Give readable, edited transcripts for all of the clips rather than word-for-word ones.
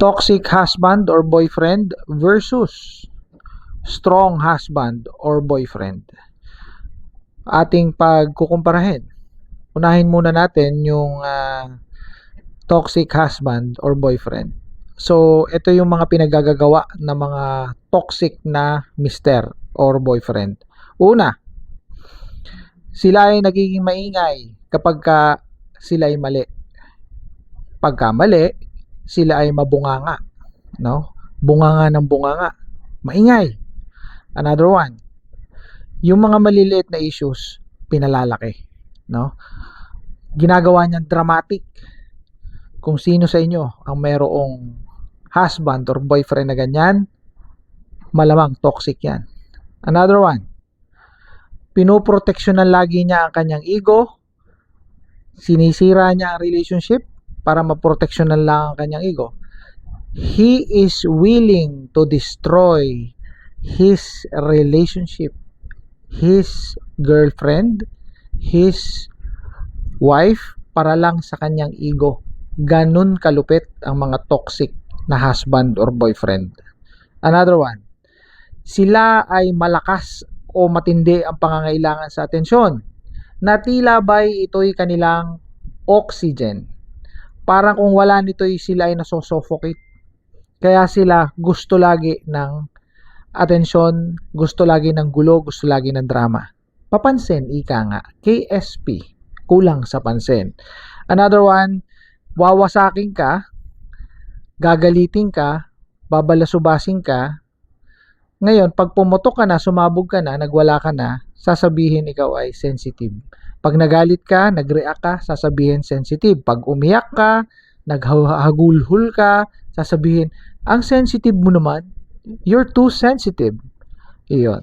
toxic husband or boyfriend versus strong husband or boyfriend. Ating pagkukumparahin. Unahin muna natin yung toxic husband or boyfriend. So, ito yung mga pinagagagawa ng mga toxic na mister or boyfriend. Una, sila ay nagiging maingay kapag sila ay mali. Pagka mali, sila ay mabunganga, no? Bunganga ng bunganga. Maingay. Another one, yung mga maliliit na issues, pinalalaki, no? Ginagawa niyang dramatic. Kung sino sa inyo ang mayroong husband or boyfriend na ganyan, malamang toxic yan. Another one, pinoproteksyonan lagi niya ang kanyang ego, sinisira niya ang relationship para maproteksyonan lang ang kanyang ego. He is willing to destroy his relationship, his girlfriend, his wife para lang sa kanyang ego. Ganun kalupit ang mga toxic na husband or boyfriend. Another one, sila ay malakas o matindi ang pangangailangan sa atensyon na tila ba'y ito'y kanilang oxygen. Parang kung wala nito'y sila ay nasosuffocate. Kaya sila gusto lagi ng atensyon, gusto lagi ng gulo, gusto lagi ng drama. Papansin, ika nga, KSP, kulang sa pansin. Another one, wawasakin ka, gagalitin ka, babalasubasin ka. Ngayon, pag pumutok ka na, sumabog ka na, nagwala ka na, sasabihin ikaw ay sensitive. Pag nagalit ka, nag-react ka, sasabihin sensitive. Pag umiyak ka, naghahagulhul ka, sasabihin, ang sensitive mo naman, you're too sensitive. Iyon.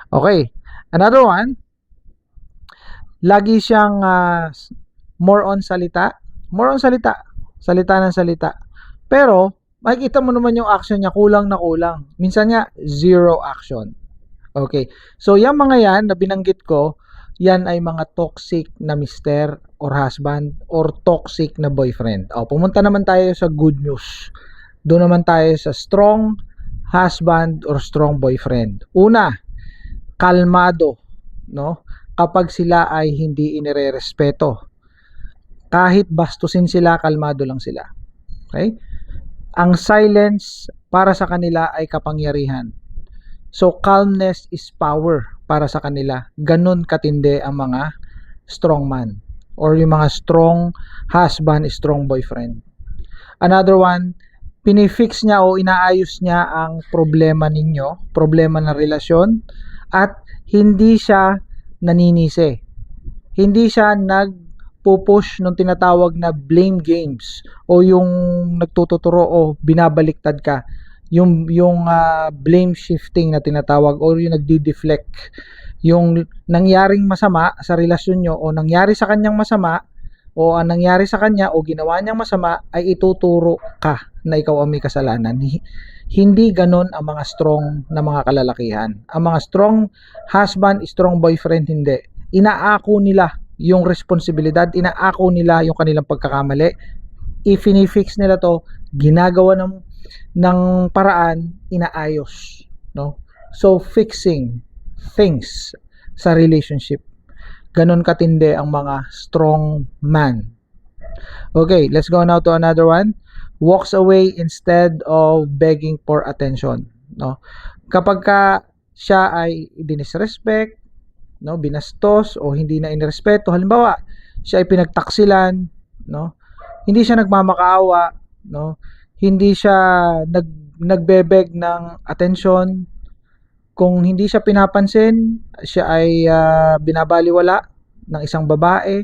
Okay. Another one, lagi siyang more on salita. More on salita. Salita ng salita. Pero, makikita mo naman yung action niya, kulang na kulang. Minsan nga, zero action. Okay. So, yung mga yan na binanggit ko, yan ay mga toxic na mister or husband or toxic na boyfriend. Pumunta naman tayo sa good news. Doon naman tayo sa strong husband or strong boyfriend. Una, kalmado, no? Kapag sila ay hindi inirerespeto. Kahit bastusin sila, kalmado lang sila. Okay? Ang silence para sa kanila ay kapangyarihan. So, calmness is power para sa kanila. Ganun katindi ang mga strong man or yung mga strong husband, strong boyfriend. Another one, pinifix niya o inaayos niya ang problema ninyo, problema ng relasyon, at hindi siya naninisi. Hindi siya nagpupush ng tinatawag na blame games o yung nagtututuro o binabaliktad ka. Yung blame shifting na tinatawag o yung nagdi-deflect. Yung nangyaring masama sa relasyon nyo o nangyari sa kanyang masama o ang nangyari sa kanya o ginawa niyang masama ay ituturo ka na ikaw ang may kasalanan. Hindi ganon ang mga strong na mga kalalakihan. Ang mga strong husband, strong boyfriend, hindi. Inaako nila yung responsibilidad, inaako nila yung kanilang pagkakamali. I-finifix nila to, ginagawa ng paraan, inaayos. No? So, fixing things sa relationship. Ganon katindi ang mga strong man. Okay, let's go now to another one. Walks away instead of begging for attention. No? Kapag siya ay dinisrespect, no, binastos o hindi na inirespeto, halimbawa, siya ay pinagtaksilan, no? Hindi siya nagmamakaawa, no? Hindi siya nagbebeg ng attention. Kung hindi siya pinapansin, siya ay binabaliwala ng isang babae.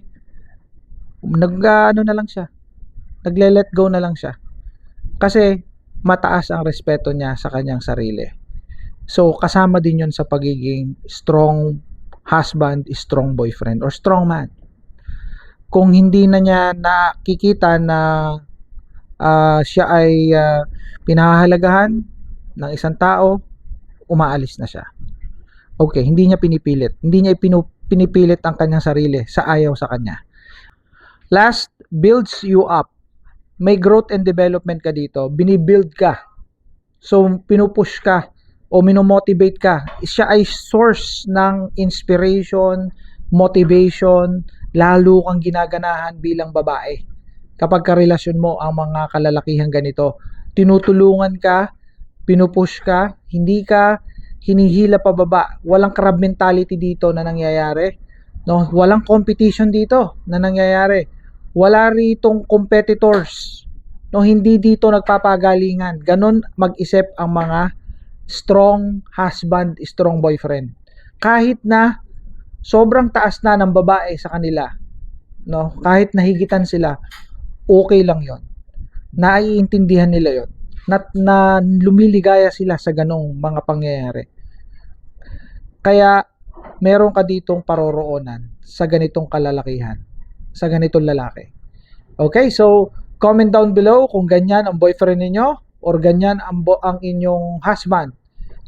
Na lang siya. Nagle-let go na lang siya. Kasi mataas ang respeto niya sa kanyang sarili. So, kasama din yun sa pagiging strong husband, strong boyfriend, or strong man. Kung hindi na niya nakikita na siya ay pinahahalagahan ng isang tao, umaalis na siya. Okay, hindi niya pinipilit. Hindi niya pinipilit ang kanyang sarili sa ayaw sa kanya. Last, builds you up. may growth and development ka dito, binibuild ka. So, pinupush ka o minomotivate ka. Siya ay source ng inspiration, motivation, lalo kang ginaganahan bilang babae. Kapag karelasyon mo ang mga kalalakihan ganito, tinutulungan ka, pinupush ka, hindi ka hinihila pababa. Walang crab mentality dito na nangyayari. No, walang competition dito na nangyayari. Wala ritong competitors. No, hindi dito nagpapagalingan. Ganon mag-isip ang mga strong husband, strong boyfriend. Kahit na sobrang taas na ng babae sa kanila, no, kahit nahigitan sila, okay lang 'yon. Naiintindihan nila 'yon. Na lumiligaya sila sa ganong mga pangyayari. Kaya meron ka ditong paroroonan sa ganitong kalalakihan, sa ganitong lalaki. Okay, so comment down below kung ganyan ang boyfriend ninyo or ganyan ang inyong husband.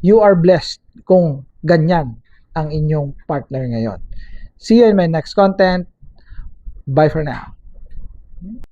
You are blessed kung ganyan ang inyong partner ngayon. See you in my next content. Bye for now.